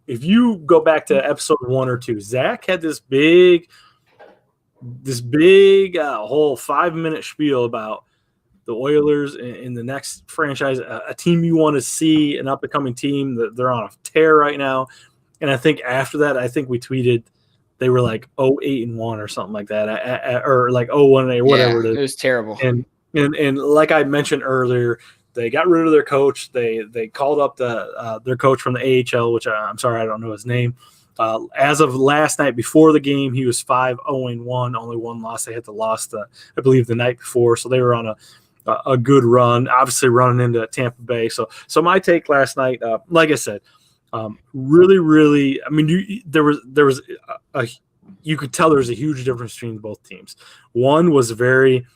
[SPEAKER 2] if you go back to episode 1 or 2, Zach had this big whole 5-minute spiel about the Oilers in the next franchise, a team you want to see, an up-and-coming team that they're on a tear right now. And I think after that, we tweeted they were like 0-8-1 or something like that, or like 0-1-8, whatever it is.
[SPEAKER 1] It was terrible.
[SPEAKER 2] And like I mentioned earlier, they got rid of their coach. They called up their coach from the AHL, which I'm sorry, I don't know his name. As of last night before the game, he was 5-0-1, only one loss. They had the loss, I believe, the night before. So they were on a good run, obviously running into Tampa Bay. So my take last night, like I said, really, really, I mean, there was you could tell there was a huge difference between both teams. One was very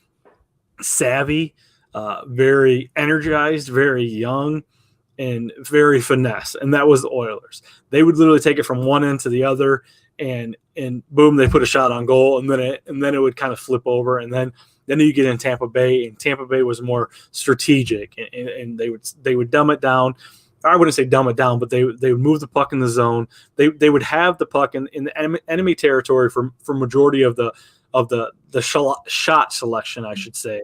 [SPEAKER 2] savvy, very energized, very young, and very finesse, and that was the Oilers. They would literally take it from one end to the other, and boom, they put a shot on goal, and then it would kind of flip over, and then you get in Tampa Bay, and Tampa Bay was more strategic, and they would dumb it down. I wouldn't say dumb it down, but they would move the puck in the zone. They would have the puck in the enemy territory for majority of the shot selection, I should say.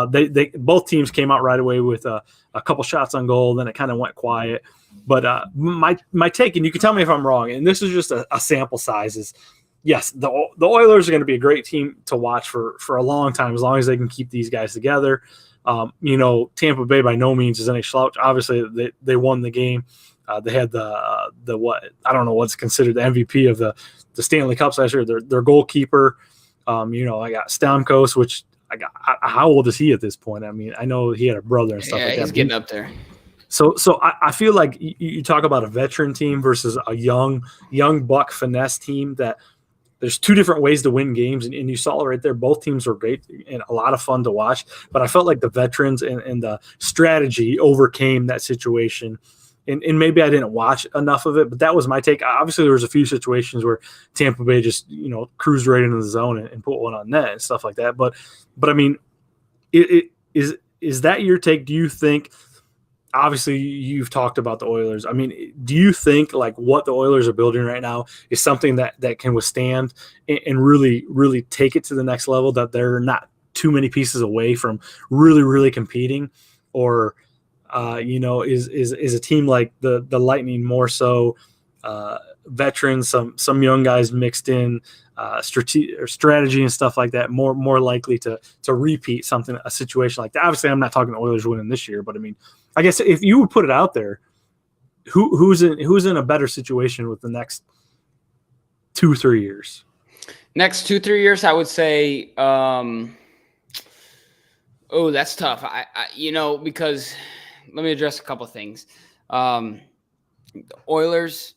[SPEAKER 2] They both teams came out right away with a couple shots on goal. Then it kind of went quiet. But my take, and you can tell me if I'm wrong, and this is just a sample size, is yes, the Oilers are going to be a great team to watch for a long time, as long as they can keep these guys together. Tampa Bay by no means is any slouch. Obviously, they won the game. They had the what, I don't know what's considered the MVP of the Stanley Cup last year. Their goalkeeper. I got Stamkos, which how old is he at this point? I mean, I know he had a brother and stuff like that.
[SPEAKER 1] Yeah, he's getting up there.
[SPEAKER 2] So I feel like you talk about a veteran team versus a young buck finesse team, that there's two different ways to win games, and you saw it right there. Both teams were great and a lot of fun to watch, but I felt like the veterans and the strategy overcame that situation. And maybe I didn't watch enough of it, but that was my take. Obviously, there was a few situations where Tampa Bay just cruised right into the zone and put one on net and stuff like that. But I mean, is that your take? Do you think? Obviously, you've talked about the Oilers. I mean, do you think like what the Oilers are building right now is something that can withstand and really, really take it to the next level, that they're not too many pieces away from really, really competing? Or, is a team like the Lightning more so veterans, some young guys mixed in, strategy and stuff like that, more likely to repeat a situation like that? Obviously, I'm not talking Oilers winning this year, but I mean, I guess if you would put it out there, who's in a better situation with the next 2-3 years?
[SPEAKER 1] Next 2-3 years, I would say. That's tough. Because let me address a couple of things. The Oilers,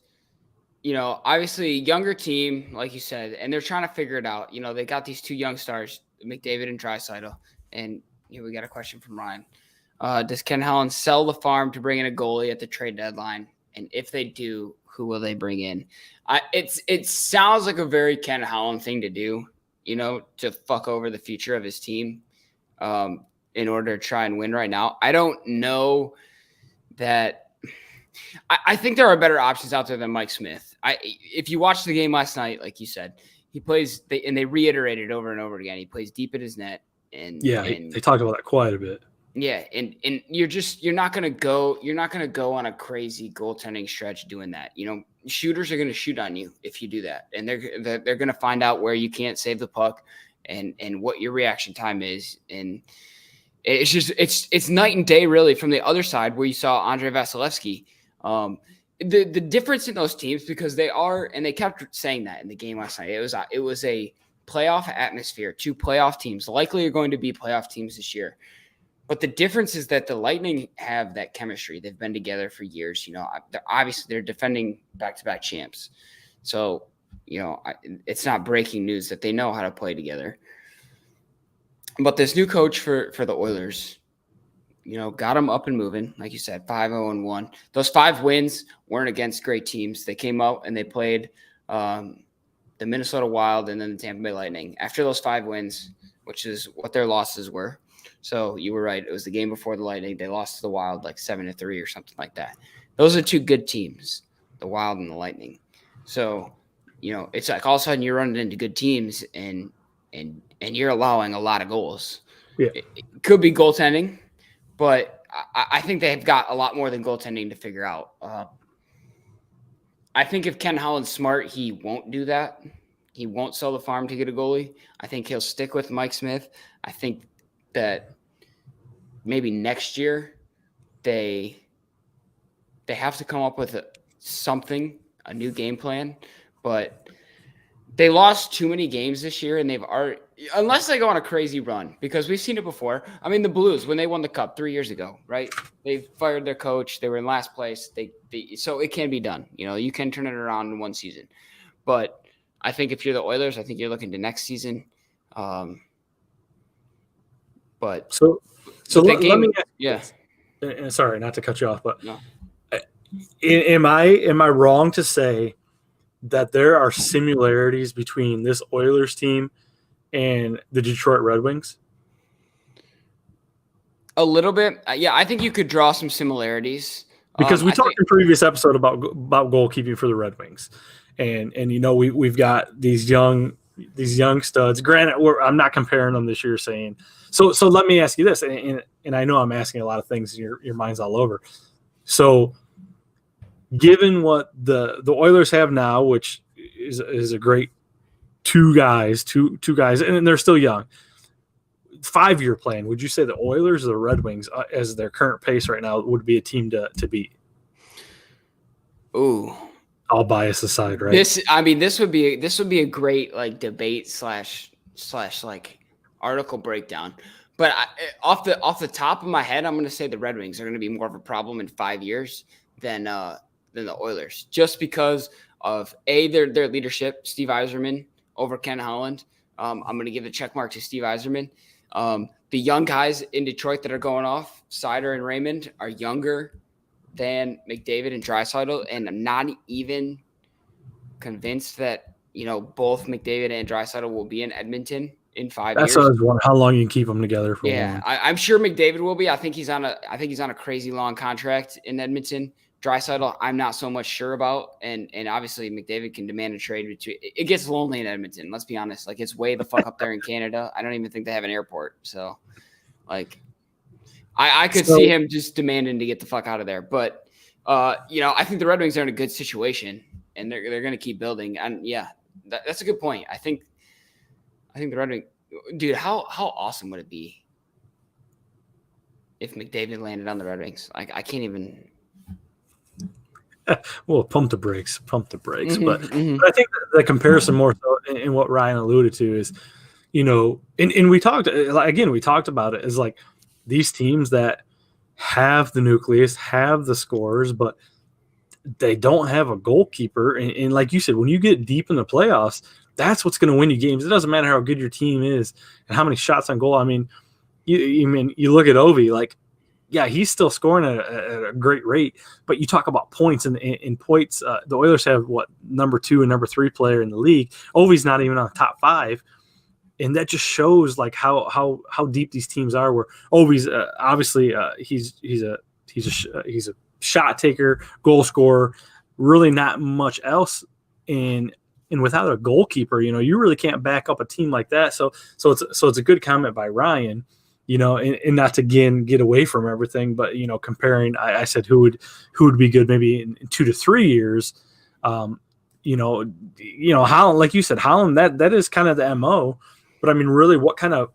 [SPEAKER 1] obviously younger team, like you said, and they're trying to figure it out. They got these two young stars, McDavid and Draisaitl, and we got a question from Ryan. Does Ken Holland sell the farm to bring in a goalie at the trade deadline? And if they do, who will they bring in? It sounds like a very Ken Holland thing to do, to fuck over the future of his team in order to try and win right now. I don't know that. I think there are better options out there than Mike Smith. If you watched the game last night, like you said, he plays, and they reiterated over and over again, he plays deep in his net. And
[SPEAKER 2] they talked about that quite a bit.
[SPEAKER 1] Yeah, and you're not gonna go on a crazy goaltending stretch doing that. Shooters are gonna shoot on you if you do that, and they're gonna find out where you can't save the puck and what your reaction time is, and it's just it's night and day really from the other side where you saw Andrei Vasilevsky. The difference in those teams, because they are, and they kept saying that in the game last night, it was a playoff atmosphere. Two playoff teams likely are going to be playoff teams this year. But the difference is that the Lightning have that chemistry. They've been together for years. They're defending back-to-back champs. So, it's not breaking news that they know how to play together. But this new coach for the Oilers, got them up and moving. Like you said, 5-0-1. Those 5 wins weren't against great teams. They came out and they played the Minnesota Wild and then the Tampa Bay Lightning. After those 5 wins, which is what their losses were. So you were right. It was the game before the Lightning. They lost to the Wild like 7-3 or something like that. Those are 2 good teams, the Wild and the Lightning. So, it's like all of a sudden you're running into good teams and you're allowing a lot of goals.
[SPEAKER 2] Yeah.
[SPEAKER 1] It could be goaltending, but I think they've got a lot more than goaltending to figure out. I think if Ken Holland's smart, he won't do that. He won't sell the farm to get a goalie. I think he'll stick with Mike Smith. I think that maybe next year they have to come up with a new game plan, but they lost too many games this year, and they've already, unless they go on a crazy run, because we've seen it before. I mean, the Blues, when they won the Cup 3 years ago, right? They fired their coach. They were in last place. So it can be done. You can turn it around in one season. But I think if you're the Oilers, I think you're looking to next season. But
[SPEAKER 2] so let me
[SPEAKER 1] ask,
[SPEAKER 2] sorry, not to cut you off, but
[SPEAKER 1] no.
[SPEAKER 2] Am I wrong to say that there are similarities between this Oilers team and the Detroit Red Wings?
[SPEAKER 1] A little bit. Yeah, I think you could draw some similarities.
[SPEAKER 2] Because we talked in previous episode about goalkeeping for the Red Wings, and we've got these young studs. Granted, I'm not comparing them this year. Saying so let me ask you this, and I know I'm asking a lot of things. And your mind's all over. So, given what the Oilers have now, which is a great two guys, and they're still young. 5-year plan, would you say the Oilers or the Red Wings, as their current pace right now, would be a team to beat?
[SPEAKER 1] Ooh,
[SPEAKER 2] all bias aside, right?
[SPEAKER 1] This would be a great like debate slash like article breakdown. But off the top of my head, I'm going to say the Red Wings are going to be more of a problem in 5 years than the Oilers, just because of their leadership, Steve Yzerman over Ken Holland. I'm going to give a check mark to Steve Yzerman. The young guys in Detroit that are going off, Seider and Raymond, are younger than McDavid and Draisaitl, and I'm not even convinced that both McDavid and Draisaitl will be in Edmonton in 5 years.
[SPEAKER 2] That's what I was wondering, how long you can keep them together for.
[SPEAKER 1] Yeah, I'm sure McDavid will be. I think he's on a crazy long contract in Edmonton. Draisaitl, I'm not so much sure about, and obviously McDavid can demand a trade between. It gets lonely in Edmonton. Let's be honest. Like, it's way the fuck up there in Canada. I don't even think they have an airport. So, like, I could see him just demanding to get the fuck out of there. But, I think the Red Wings are in a good situation, and they're going to keep building. And yeah, that's a good point. I think the Red Wings, dude. How awesome would it be if McDavid landed on the Red Wings? Like, I can't even.
[SPEAKER 2] Well, pump the brakes. But I think the comparison more so in what Ryan alluded to is, and we talked about it, is like these teams that have the nucleus, have the scorers, but they don't have a goalkeeper. And like you said, when you get deep in the playoffs, that's what's going to win you games. It doesn't matter how good your team is and how many shots on goal. I mean, you look at Ovi, like, yeah, he's still scoring at a great rate, but you talk about points and in points. The Oilers have number 2 and number 3 player in the league. Ovi's not even on the top 5, and that just shows like how deep these teams are. Where Ovi's obviously he's a shot taker, goal scorer, really not much else. And without a goalkeeper, you really can't back up a team like that. So it's a good comment by Ryan. And not to again get away from everything, but comparing, I said who would be good maybe in 2 to 3 years. Holland, like you said, Holland, that is kind of the MO. But I mean, really, what kind of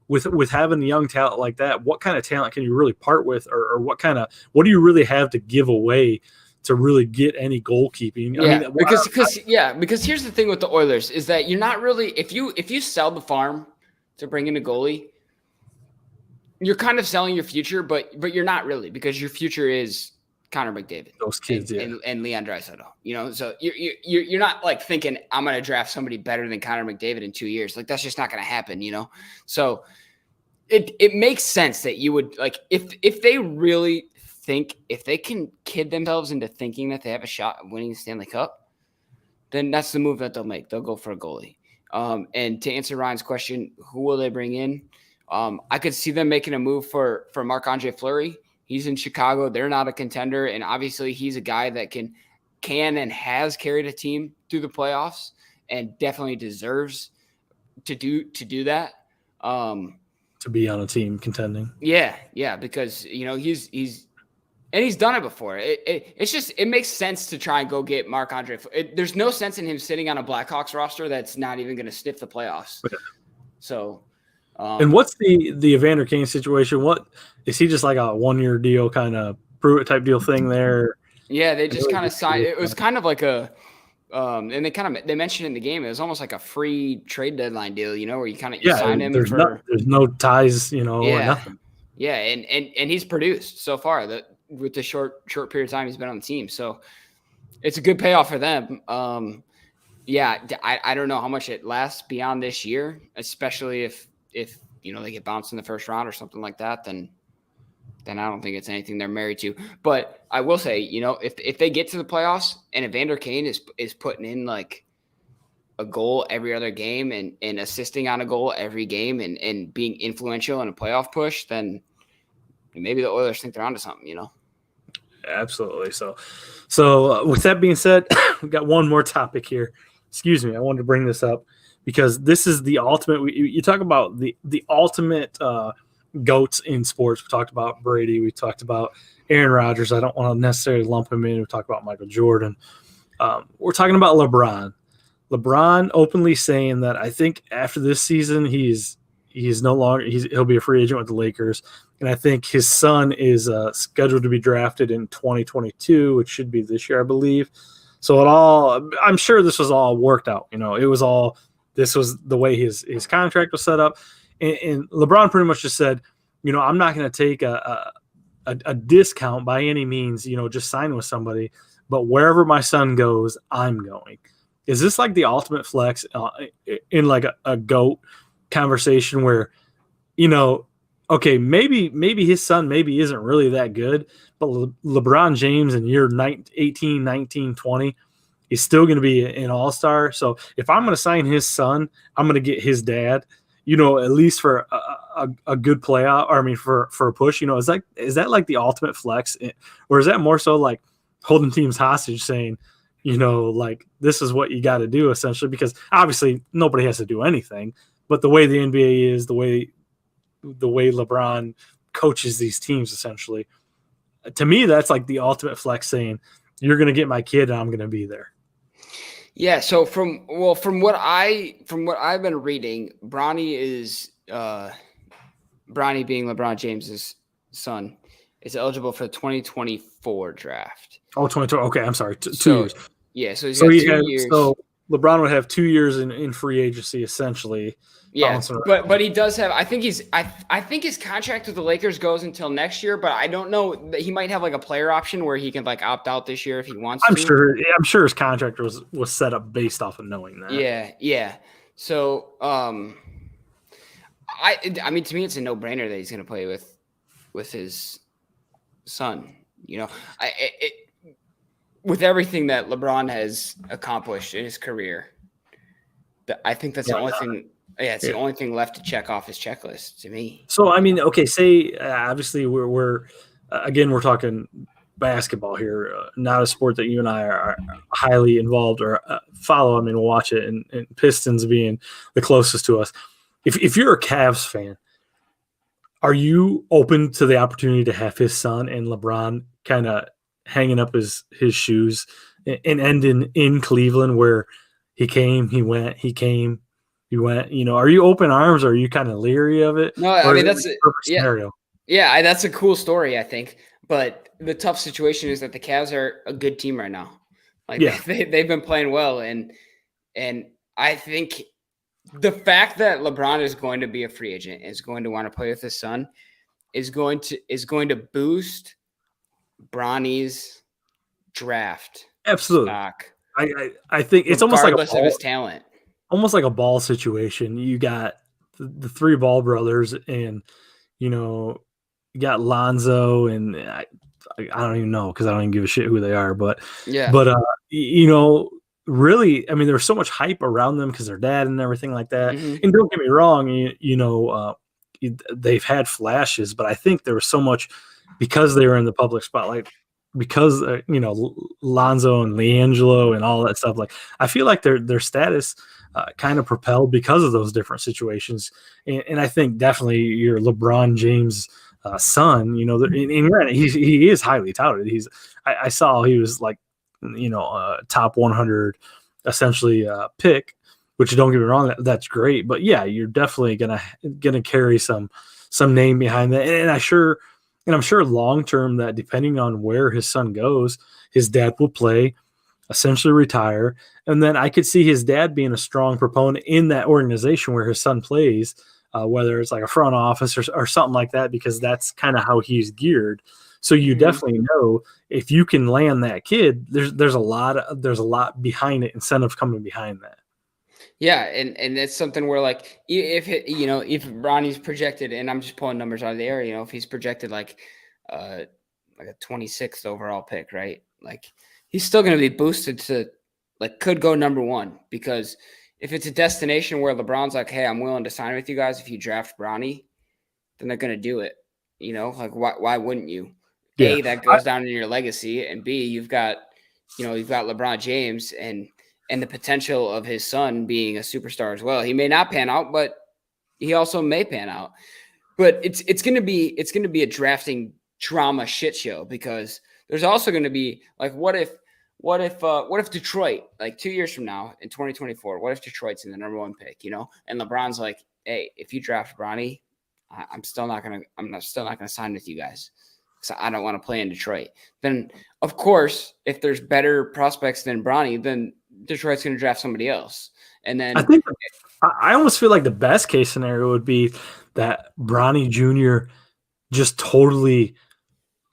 [SPEAKER 2] with having a young talent like that, what kind of talent can you really part with, or what do you really have to give away to really get any goalkeeping?
[SPEAKER 1] Yeah, because here's the thing with the Oilers is that you're not really, if you sell the farm to bring in a goalie, you're kind of selling your future, but you're not really, because your future is Connor McDavid,
[SPEAKER 2] those kids,
[SPEAKER 1] and Leon Draisaitl. So you're not like thinking I'm going to draft somebody better than Connor McDavid in 2 years. Like, that's just not going to happen. So it makes sense that you would, like, if they really think, if they can kid themselves into thinking that they have a shot of winning the Stanley Cup, then that's the move that they'll make. They'll go for a goalie. And to answer Ryan's question, who will they bring in? I could see them making a move for Marc-Andre Fleury. He's in Chicago. They're not a contender, and obviously he's a guy that can and has carried a team through the playoffs, and definitely deserves to do that.
[SPEAKER 2] To be on a team contending.
[SPEAKER 1] Yeah, because he's done it before. It makes sense to try and go get Marc-Andre. There's no sense in him sitting on a Blackhawks roster that's not even going to sniff the playoffs. Okay. So.
[SPEAKER 2] And what's the Evander Kane situation? What is he, just like a 1-year deal, kind of prove it type deal thing there?
[SPEAKER 1] Yeah, they just kind of signed. It was kind of like a, and they mentioned in the game, it was almost like a free trade deadline deal, where you kind of sign him.
[SPEAKER 2] There's no ties, or nothing.
[SPEAKER 1] Yeah, and he's produced so far with the short period of time he's been on the team. So it's a good payoff for them. Yeah, I don't know how much it lasts beyond this year, especially if they get bounced in the first round or something like that, then then I don't think it's anything they're married to. But I will say, if they get to the playoffs and Evander Kane is putting in like a goal every other game and assisting on a goal every game and being influential in a playoff push, then maybe the Oilers think they're onto something,
[SPEAKER 2] Absolutely. So with that being said, we've got one more topic here. Excuse me. I wanted to bring this up because this is the ultimate. You talk about the ultimate GOATs in sports. We talked about Brady. We talked about Aaron Rodgers. I don't want to necessarily lump him in. We talked about Michael Jordan. We're talking about LeBron. LeBron openly saying that I think after this season he's no longer he'll be a free agent with the Lakers, and I think his son is scheduled to be drafted in 2022, which should be this year, I believe. So I'm sure this was all worked out. This was the way his contract was set up, and LeBron pretty much just said, I'm not going to take a discount by any means, just sign with somebody, but wherever my son goes, I'm going. Is this like the ultimate flex in like a GOAT conversation where, okay, maybe his son maybe isn't really that good, but LeBron James in year 18, 19, 20 is still going to be an all-star. So if I'm going to sign his son, I'm going to get his dad, at least for a good playout, or I mean for a push. Is that like the ultimate flex, or is that more so like holding teams hostage, saying, like this is what you got to do essentially, because obviously nobody has to do anything, but the way the NBA is, the way LeBron coaches these teams, essentially, to me, that's like the ultimate flex, saying you're going to get my kid and I'm going to be there.
[SPEAKER 1] Yeah. So from what I've been reading, Bronny being LeBron James's son is eligible for the 2024 draft.
[SPEAKER 2] Oh, 22. Okay. I'm sorry. 2 years.
[SPEAKER 1] Yeah, so he's got 2 years.
[SPEAKER 2] So LeBron would have 2 years in free agency, essentially.
[SPEAKER 1] Yeah, but he does have. I think his contract with the Lakers goes until next year, but I don't know that he might have like a player option where he can like opt out this year if he wants to.
[SPEAKER 2] I'm sure his contract was set up based off of knowing that.
[SPEAKER 1] Yeah. So, I mean, to me, it's a no-brainer that he's going to play with his son. With everything that LeBron has accomplished in his career, I think that's the only thing. Yeah, it's the only thing left to check off his checklist to me.
[SPEAKER 2] So, I mean, okay, say obviously we're talking basketball here, not a sport that you and I are highly involved or follow. I mean, we'll watch it, and Pistons being the closest to us. If you're a Cavs fan, are you open to the opportunity to have his son and LeBron kind of hanging up his shoes and ending in Cleveland, where he came, he went, he came, he went? Are you open arms, or are you kind of leery of it?
[SPEAKER 1] No, I mean, that's
[SPEAKER 2] a perfect scenario.
[SPEAKER 1] Yeah, that's a cool story, I think. But the tough situation is that the Cavs are a good team right now. Like, they've been playing well, and I think the fact that LeBron is going to be a free agent, is going to want to play with his son, is going to boost Bronny's draft
[SPEAKER 2] absolutely
[SPEAKER 1] stock.
[SPEAKER 2] I think it's almost like
[SPEAKER 1] of his talent,
[SPEAKER 2] almost like a ball situation. You got the three Ball brothers, and you got Lonzo, and I don't even know, because I don't even give a shit who they are, but really, I mean, there was so much hype around them because their dad and everything like that. Mm-hmm. And don't get me wrong, they've had flashes, but I think there was so much because they were in the public spotlight, because Lonzo and LiAngelo and all that stuff. Like, I feel like their status kind of propelled because of those different situations. And I think definitely your LeBron James son, he is highly touted. I saw he was like, top 100 essentially pick, which, don't get me wrong, that's great. But yeah, you're definitely gonna carry some name behind that. And I'm sure long term that depending on where his son goes, his dad will play, essentially retire. And then I could see his dad being a strong proponent in that organization where his son plays, whether it's like a front office or something like that, because that's kind of how he's geared. So you definitely know if you can land that kid, there's a lot behind it, incentive coming behind that.
[SPEAKER 1] Yeah, and that's something where, like, if Ronnie's projected, and I'm just pulling numbers out of the air, if he's projected like like a 26th overall pick, right? Like he's still going to be boosted to like could go number 1, because if it's a destination where LeBron's like, hey, I'm willing to sign with you guys if you draft Bronny, then they're going to do it. Like why wouldn't you?
[SPEAKER 2] Yeah.
[SPEAKER 1] A, that goes down in your legacy, and B, you've got LeBron James and the potential of his son being a superstar as well. He may not pan out, but he also may pan out. But it's going to be a drafting drama shit show, because there's also going to be like, what if Detroit, like 2 years from now in 2024, what if Detroit's in the number 1 pick, and LeBron's like, hey, if you draft Bronny, I'm still not gonna sign with you guys, so I don't want to play in Detroit. Then of course, if there's better prospects than Bronny, then Detroit's going to draft somebody else. And then
[SPEAKER 2] I almost feel like the best case scenario would be that Bronny Jr. just totally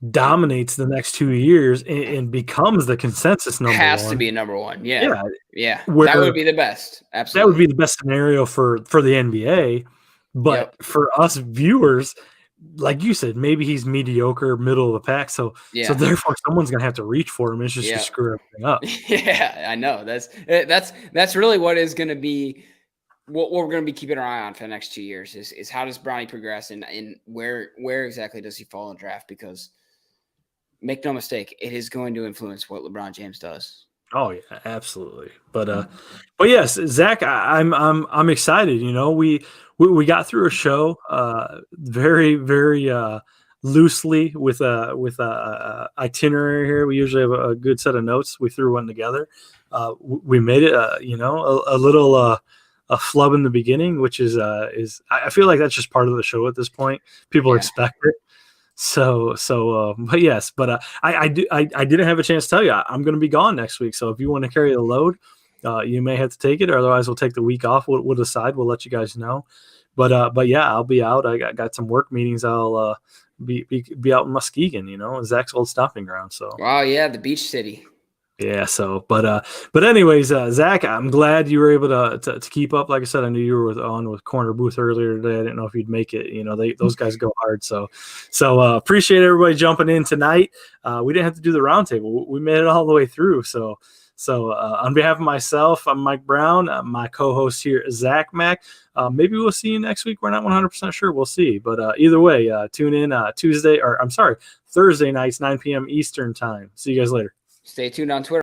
[SPEAKER 2] dominates the next 2 years and becomes the consensus number 1.
[SPEAKER 1] Has to be a number 1. Yeah. That would be the best. Absolutely.
[SPEAKER 2] That would be the best scenario for the NBA. But for us viewers, like you said, maybe he's mediocre, middle of the pack. So therefore someone's gonna have to reach for him. It's just to screw everything up.
[SPEAKER 1] Yeah, I know. That's really what is gonna be what we're gonna be keeping our eye on for the next 2 years is how does Bronny progress and where exactly does he fall in draft? Because make no mistake, it is going to influence what LeBron James does.
[SPEAKER 2] Oh yeah, absolutely. But yes, Zach, I'm excited. We got through a show very, very loosely with a itinerary here. We usually have a good set of notes. We threw one together. We made it, a little a flub in the beginning, which is I feel like that's just part of the show at this point. People expect it. But yes, I didn't have a chance to tell you I'm going to be gone next week. So if you want to carry the load, you may have to take it, or otherwise we'll take the week off. We'll decide. We'll let you guys know. But yeah, I'll be out. I got some work meetings. I'll be out in Muskegon, Zach's old stomping ground. So
[SPEAKER 1] wow, yeah, the beach city.
[SPEAKER 2] Yeah. So, but anyways, Zach, I'm glad you were able to keep up. Like I said, I knew you were on with Corner Booth earlier today. I didn't know if you'd make it. Those guys go hard. So appreciate everybody jumping in tonight. We didn't have to do the roundtable. We made it all the way through. So on behalf of myself, I'm Mike Brown. My co-host here is Zach Mack. Maybe we'll see you next week. We're not 100% sure. We'll see. But either way, tune in Thursday nights, 9 p.m. Eastern time. See you guys later.
[SPEAKER 1] Stay tuned on Twitter.